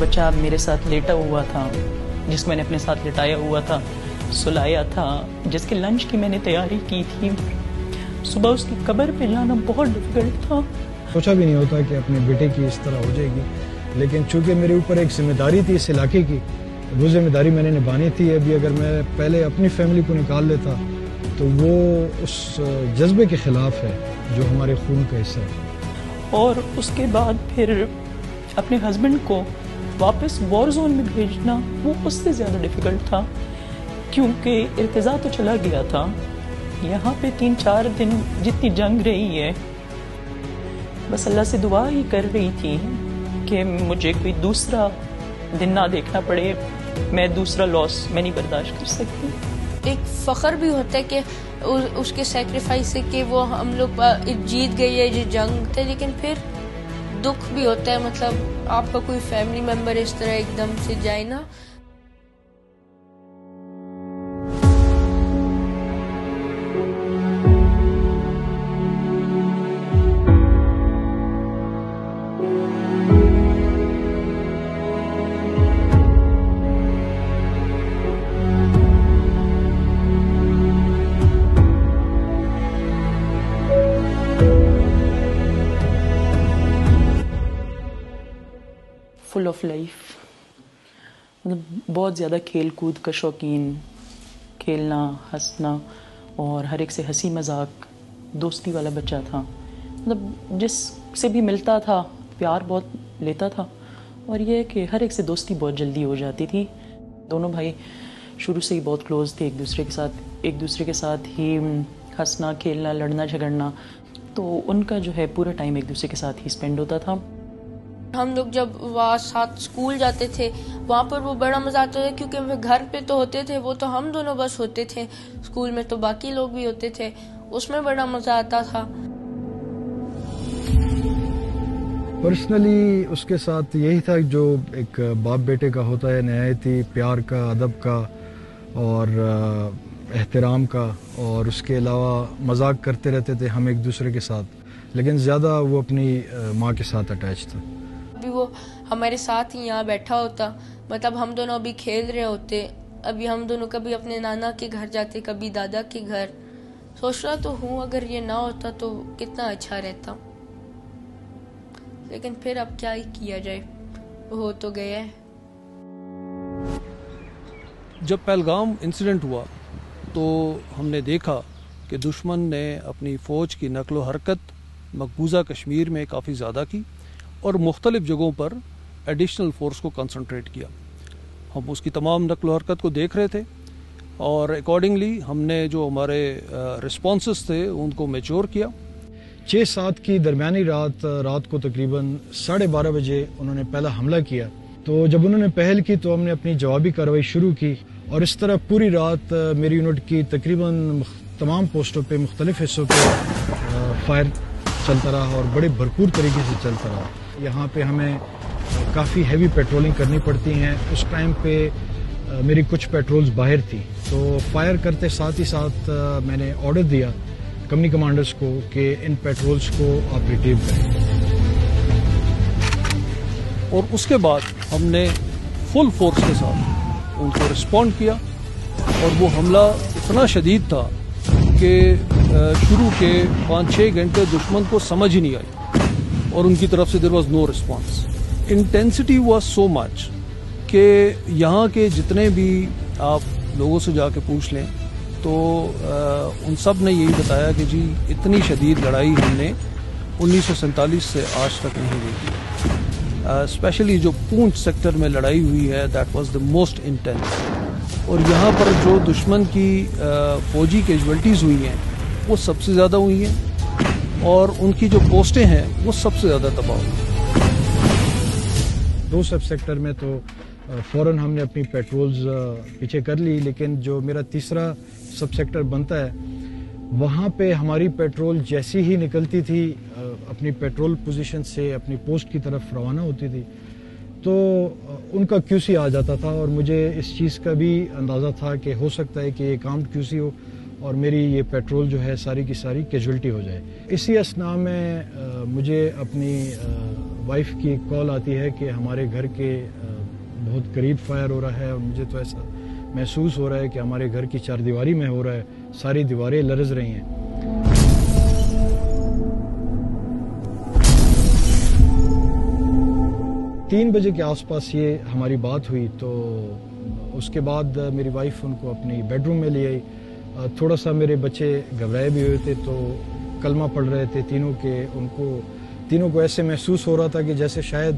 بچہ میرے ساتھ لیٹا ہوا تھا، جس کو میں نے اپنے ساتھ لٹایا ہوا تھا، سلایا تھا، جس کے لنچ کی میں نے تیاری کی تھی، صبح اس کی قبر پہ لانا بہت ڈفیکلٹ تھا. سوچا بھی نہیں ہوتا کہ اپنے بیٹے کی اس طرح ہو جائے گی، لیکن چونکہ میرے اوپر ایک ذمہ داری تھی اس علاقے کی، وہ ذمہ داری میں نے نبھانی تھی. ابھی اگر میں پہلے اپنی فیملی کو نکال لیتا تو وہ اس جذبے کے خلاف ہے جو ہمارے خون کا حصہ ہے. اور اس کے بعد پھر اپنے ہسبینڈ کو واپس وار زون میں بھیجنا وہ اس سے زیادہ ڈیفیکلٹ تھا، کیونکہ ارتضا تو چلا گیا تھا. یہاں پہ 3-4 دن جتنی جنگ رہی ہے، بس اللہ سے دعا ہی کر رہی تھی کہ مجھے کوئی دوسرا دن نہ دیکھنا پڑے، میں دوسرا لاس میں نہیں برداشت کر سکتی. ایک فخر بھی ہوتا ہے کہ اس کے سیکریفائس سے کہ وہ ہم لوگ جیت گئی ہے یہ جنگ تھے، لیکن پھر دکھ بھی ہوتا ہے، مطلب آپ کا کوئی فیملی ممبر اس طرح ایک دم سے جائے نا. فل آف لائف، مطلب بہت زیادہ کھیل کود کا شوقین، کھیلنا ہنسنا اور ہر ایک سے ہنسی مذاق، دوستی والا بچہ تھا. مطلب جس سے بھی ملتا تھا پیار بہت لیتا تھا، اور یہ کہ ہر ایک سے دوستی بہت جلدی ہو جاتی تھی. دونوں بھائی شروع سے ہی بہت کلوز تھے ایک دوسرے کے ساتھ ہی ہنسنا کھیلنا لڑنا جھگڑنا، تو ان کا جو ہے پورا ٹائم ایک دوسرے کے ساتھ ہی اسپینڈ ہوتا تھا. ہم لوگ جب وہاں ساتھ اسکول جاتے تھے وہاں پر وہ بڑا مزہ آتا تھا، کیونکہ گھر پہ تو ہوتے تھے وہ تو ہم دونوں بس ہوتے تھے، اسکول میں تو باقی لوگ بھی ہوتے تھے، اس میں بڑا مزہ آتا تھا. پرسنلی اس کے ساتھ یہی تھا جو ایک باپ بیٹے کا ہوتا ہے، نہایتی پیار کا، ادب کا اور احترام کا، اور اس کے علاوہ مذاق کرتے رہتے تھے ہم ایک دوسرے کے ساتھ، لیکن زیادہ وہ اپنی ماں کے ساتھ اٹیچ تھا. ابھی وہ ہمارے ساتھ ہی یہاں بیٹھا ہوتا، مطلب ہم دونوں ابھی کھیل رہے ہوتے، ابھی ہم دونوں کبھی اپنے نانا کے گھر جاتے کبھی دادا کے گھر. سوچ رہا تو ہوں اگر یہ نہ ہوتا تو کتنا اچھا رہتا، لیکن پھر اب کیا ہی کیا جائے، ہو تو گیا ہے. جب پہلگام انسیڈنٹ ہوا تو ہم نے دیکھا کہ دشمن نے اپنی فوج کی نقل و حرکت مقبوضہ کشمیر میں کافی زیادہ کی اور مختلف جگہوں پر ایڈیشنل فورس کو کنسنٹریٹ کیا. ہم اس کی تمام نقل و حرکت کو دیکھ رہے تھے اور اکارڈنگلی ہم نے جو ہمارے رسپانسز تھے ان کو میچور کیا. 6-7 کی درمیانی رات کو تقریباً 12:30 بجے انہوں نے پہلا حملہ کیا. تو جب انہوں نے پہل کی تو ہم نے اپنی جوابی کارروائی شروع کی، اور اس طرح پوری رات میری یونٹ کی تقریباً تمام پوسٹوں پہ مختلف حصوں پہ فائر چلتا رہا اور بڑے بھرپور طریقے سے چلتا رہا. یہاں پہ ہمیں کافی ہیوی پیٹرولنگ کرنی پڑتی ہیں. اس ٹائم پہ میری کچھ پیٹرولز باہر تھی، تو فائر کرتے ساتھ ہی ساتھ میں نے آرڈر دیا کمپنی کمانڈرز کو کہ ان پیٹرولز کو آپریٹیو کریں. اور اس کے بعد ہم نے فل فورس کے ساتھ ان کو رسپونڈ کیا، اور وہ حملہ اتنا شدید تھا کہ شروع کے 5-6 گھنٹے دشمن کو سمجھ ہی نہیں آئی، اور ان کی طرف سے there was no response. Intensity was so much کہ یہاں کے جتنے بھی آپ لوگوں سے جا کے پوچھ لیں تو ان سب نے یہی بتایا کہ جی اتنی شدید لڑائی ہم نے 1947 سے آج تک نہیں دیکھی. اسپیشلی جو پونچھ سیکٹر میں لڑائی ہوئی ہے that was the most intense, اور یہاں پر جو دشمن کی فوجی کیجویلٹیز ہوئی ہیں وہ سب سے زیادہ ہوئی ہیں، اور ان کی جو پوسٹیں ہیں وہ سب سے زیادہ تباہ ہوئی. 2 سب سیکٹر میں تو فوراً ہم نے اپنی پیٹرولز پیچھے کر لی، لیکن جو میرا تیسرا سب سیکٹر بنتا ہے وہاں پہ ہماری پیٹرول جیسی ہی نکلتی تھی اپنی پیٹرول پوزیشن سے اپنی پوسٹ کی طرف روانہ ہوتی تھی تو ان کا QC آ جاتا تھا، اور مجھے اس چیز کا بھی اندازہ تھا کہ ہو سکتا ہے کہ ایک عام QC ہو اور میری یہ پیٹرول جو ہے ساری کی ساری کیجویلٹی ہو جائے. اسی اثناء میں مجھے اپنی وائف کی کال آتی ہے کہ ہمارے گھر کے بہت قریب فائر ہو رہا ہے اور مجھے تو ایسا محسوس ہو رہا ہے کہ ہمارے گھر کی چار دیواری میں ہو رہا ہے, ساری دیواریں لرز رہی ہیں. تین بجے کے آس پاس یہ ہماری بات ہوئی, تو اس کے بعد میری وائف ان کو اپنی بیڈ روم میں لے آئی. تھوڑا سا میرے بچے گھبرائے بھی ہوئے تھے, تو کلمہ پڑھ رہے تھے تینوں کے. تینوں کو ایسے محسوس ہو رہا تھا کہ جیسے شاید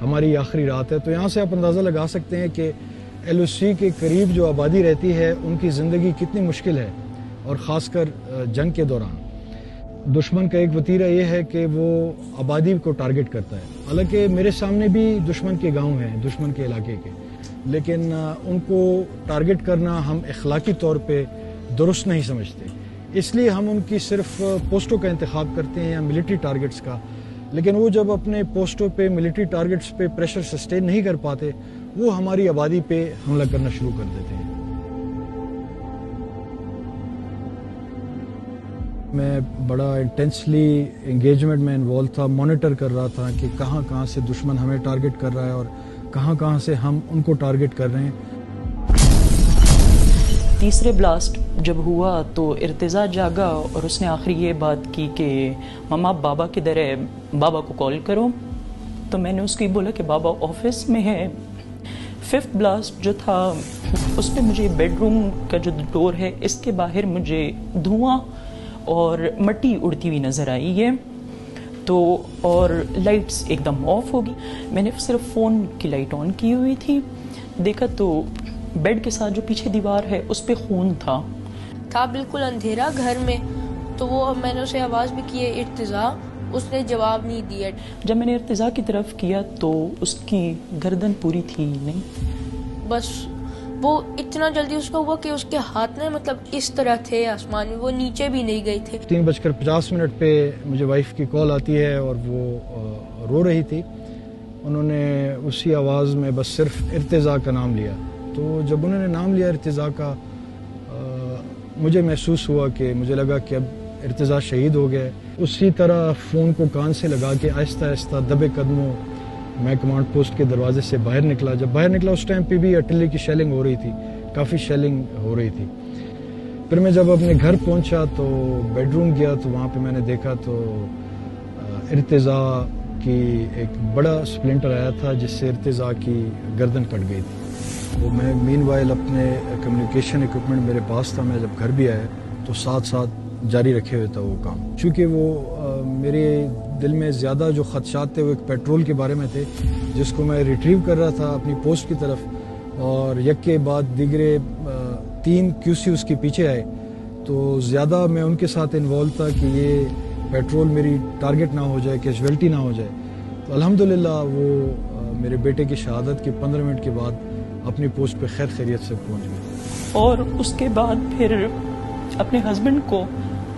ہماری آخری رات ہے. تو یہاں سے آپ اندازہ لگا سکتے ہیں کہ ایل او سی کے قریب جو آبادی رہتی ہے ان کی زندگی کتنی مشکل ہے, اور خاص کر جنگ کے دوران. دشمن کا ایک وتیرہ یہ ہے کہ وہ آبادی کو ٹارگٹ کرتا ہے. حالانکہ میرے سامنے بھی دشمن کے گاؤں ہیں, دشمن کے علاقے کے, لیکن ان کو ٹارگٹ کرنا ہم اخلاقی طور پہ درست نہیں سمجھتے. اس لیے ہم ان کی صرف پوسٹوں کا انتخاب کرتے ہیں یا ملٹری ٹارگٹس کا. لیکن وہ جب اپنے پوسٹوں پہ ملٹری ٹارگٹس پہ پریشر سسٹین نہیں کر پاتے, وہ ہماری آبادی پہ حملہ کرنا شروع کر دیتے ہیں. میں بڑا انٹینسلی انگیجمنٹ میں انوالو تھا, مانیٹر کر رہا تھا کہ کہاں سے دشمن ہمیں ٹارگٹ کر رہا ہے اور کہاں سے ہم ان کو ٹارگٹ کر رہے ہیں. تیسرے بلاسٹ جب ہوا تو ارتضیٰ جاگا اور اس نے آخری یہ بات کی کہ ماما بابا کدھر ہے, بابا کو کال کرو. تو میں نے اس کو یہ بولا کہ بابا آفس میں ہے. ففتھ بلاسٹ جو تھا اس میں مجھے بیڈ روم کا جو ڈور ہے اس کے باہر مجھے دھواں اور مٹی اڑتی ہوئی نظر آئی ہے. تو اور لائٹس ایک دم آف ہوگی. میں نے صرف فون کی لائٹ آن کی ہوئی تھی, دیکھا تو بیڈ کے ساتھ جو پیچھے دیوار ہے اس پہ خون تھا بالکل اندھیرا گھر میں. تو وہ میں نے اسے آواز بھی کی ہے ارتضیٰ, اس نے جواب نہیں دیا. جب میں نے ارتضیٰ کی طرف کیا تو اس کی گردن پوری تھی نہیں, بس وہ اتنا جلدی اس کو ہوا کہ اس کے ہاتھ میں مطلب اس طرح تھے آسمان میں, وہ نیچے بھی نہیں گئے تھے. 3:50 پہ مجھے وائف کی کال آتی ہے اور وہ رو رہی تھی. انہوں نے اسی آواز میں بس صرف ارتضیٰ کا نام لیا. تو جب انہوں نے نام لیا ارتضیٰ کا, مجھے محسوس ہوا کہ مجھے لگا کہ اب ارتضیٰ شہید ہو گیا. اسی طرح فون کو کان سے لگا کے آہستہ آہستہ دبے قدموں میں کمانڈ پوسٹ کے دروازے سے باہر نکلا. جب باہر نکلا اس ٹائم پہ بھی ارٹلری کی شیلنگ ہو رہی تھی, کافی شیلنگ ہو رہی تھی. پھر میں جب اپنے گھر پہنچا تو بیڈ روم گیا تو وہاں پہ میں نے دیکھا تو ارتضیٰ کی ایک بڑا سپلنٹر آیا تھا جس سے ارتضیٰ کی گردن کٹ گئی تھی. وہ میں مین وائل اپنے کمیونیکیشن ایکوپمنٹ میرے پاس تھا. میں جب گھر بھی آیا تو ساتھ جاری رکھے ہوئے تھا وہ کام. چونکہ وہ میرے دل میں زیادہ جو خدشات تھے وہ ایک پیٹرول کے بارے میں تھے جس کو میں ریٹریو کر رہا تھا اپنی پوسٹ کی طرف, اور یک کے بعد دیگرے 3 QC اس کے پیچھے آئے. تو زیادہ میں ان کے ساتھ انوالو تھا کہ یہ پیٹرول میری ٹارگٹ نہ ہو جائے, کیجویلٹی نہ ہو جائے. تو الحمدللہ وہ میرے بیٹے کی شہادت کے 15 منٹ کے بعد اپنی پوسٹ پہ خیر خیریت سے پہنچ گئے. اور اس کے بعد پھر اپنے ہسبینڈ کو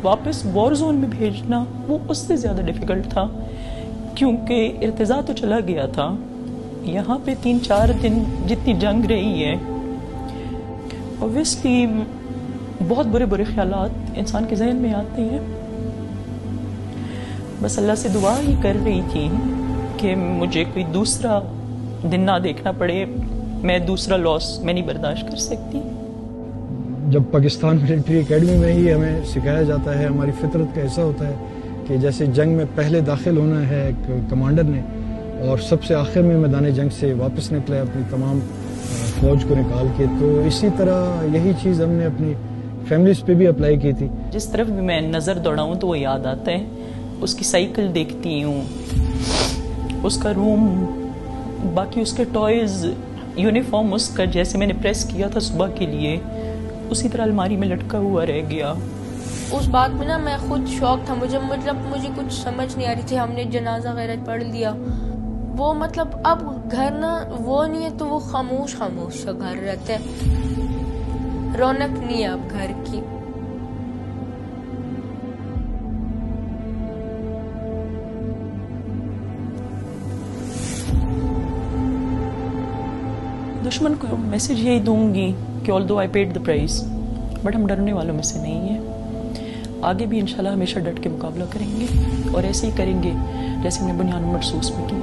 واپس وار زون میں بھیجنا وہ اس سے زیادہ ڈیفیکلٹ تھا, کیونکہ ارتضیٰ تو چلا گیا تھا. یہاں پہ 3-4 دن جتنی جنگ رہی ہے, اوبویسلی بہت برے خیالات انسان کے ذہن میں آتے ہیں. بس اللہ سے دعا ہی کر رہی تھی کہ مجھے کوئی دوسرا دن نہ دیکھنا پڑے, میں دوسرا لاس میں نہیں برداشت کر سکتی. جب پاکستان ملٹری اکیڈمی میں ہی ہمیں سکھایا جاتا ہے, ہماری فطرت کا ایسا ہوتا ہے کہ جیسے جنگ میں پہلے داخل ہونا ہے کمانڈر نے, اور سب سے آخر میں میدان جنگ سے واپس نکلا ہے اپنی تمام فوج کو نکال کے. تو اسی طرح یہی چیز ہم نے اپنی فیملیز پہ بھی اپلائی کی تھی. جس طرف بھی میں نظر دوڑاؤں تو وہ یاد آتا ہے. اس کی سائیکل دیکھتی ہوں, اس کا روم, باقی اس کے ٹوائز, یونیفارم اس کا جیسے میں نے پریس کیا تھا صبح کے لیے اسی طرح الماری میں لٹکا ہوا رہ گیا. اس بات میں نا میں خود شوق تھا. مجھے کچھ سمجھ نہیں آ رہی تھی. ہم نے جنازہ وغیرہ پڑھ لیا. وہ مطلب اب گھر نا وہ نہیں ہے تو وہ خاموش سا گھر رہتا ہے, رونق نہیں ہے اب گھر کی. دشمن کو میسج یہی دوں گی کہ although I paid the price, but ہم ڈرنے والوں میں سے نہیں ہیں. آگے بھی انشاءاللہ ہمیشہ ڈٹ کے مقابلہ کریں گے اور ایسے ہی کریں گے جیسے ہم نے بنیان مرصوص میں کیا.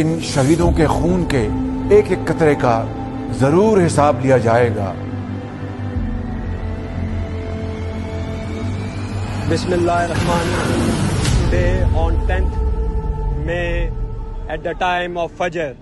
ان شہیدوں کے خون کے ایک ایک قطرے کا ضرور حساب لیا جائے گا. بسم اللہ الرحمن الرحیم. Today on 10th May at the time of Fajr,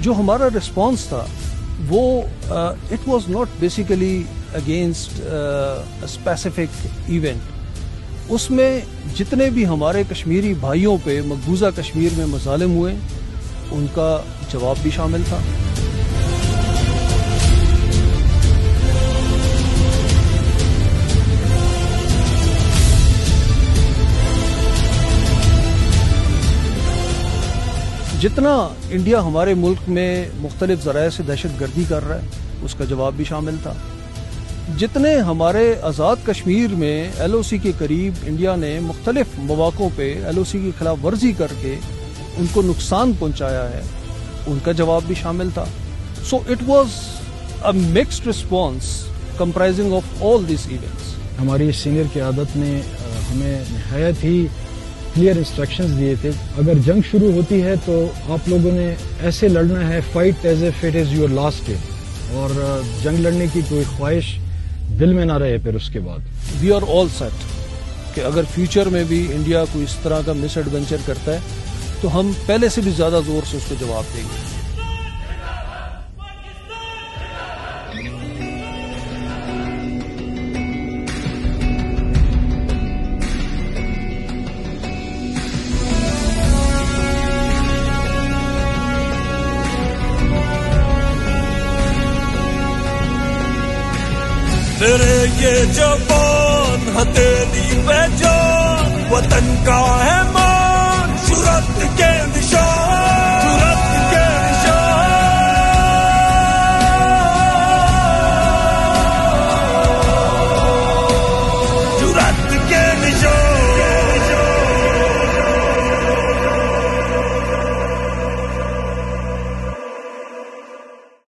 جو ہمارا رسپانس تھا وہ it was not basically against specific event. اس میں جتنے بھی ہمارے کشمیری بھائیوں پہ مقبوضہ کشمیر میں مظالم ہوئے ان کا جواب بھی شامل تھا. جتنا انڈیا ہمارے ملک میں مختلف ذرائع سے دہشت گردی کر رہا ہے اس کا جواب بھی شامل تھا. جتنے ہمارے آزاد کشمیر میں ایل او سی کے قریب انڈیا نے مختلف مواقعوں پہ ایل او سی کی خلاف ورزی کر کے ان کو نقصان پہنچایا ہے ان کا جواب بھی شامل تھا. So it was a mixed response comprising of all these events. ہماری سینئر قیادت نے ہمیں نہایت ہی کلیئر انسٹرکشنز دیے تھے. اگر جنگ شروع ہوتی ہے تو آپ لوگوں نے ایسے لڑنا ہے fight as if it is your last day, اور جنگ لڑنے کی کوئی خواہش دل میں نہ رہے. پھر اس کے بعد وی آر آل سیٹ کہ اگر فیوچر میں بھی انڈیا کوئی اس طرح کا مس ایڈونچر کرتا ہے تو ہم پہلے سے بھی زیادہ زور سے اس کو جواب دیں گے. تیرے یہ جوان ہتھیلی پہ جان وطن کا ہے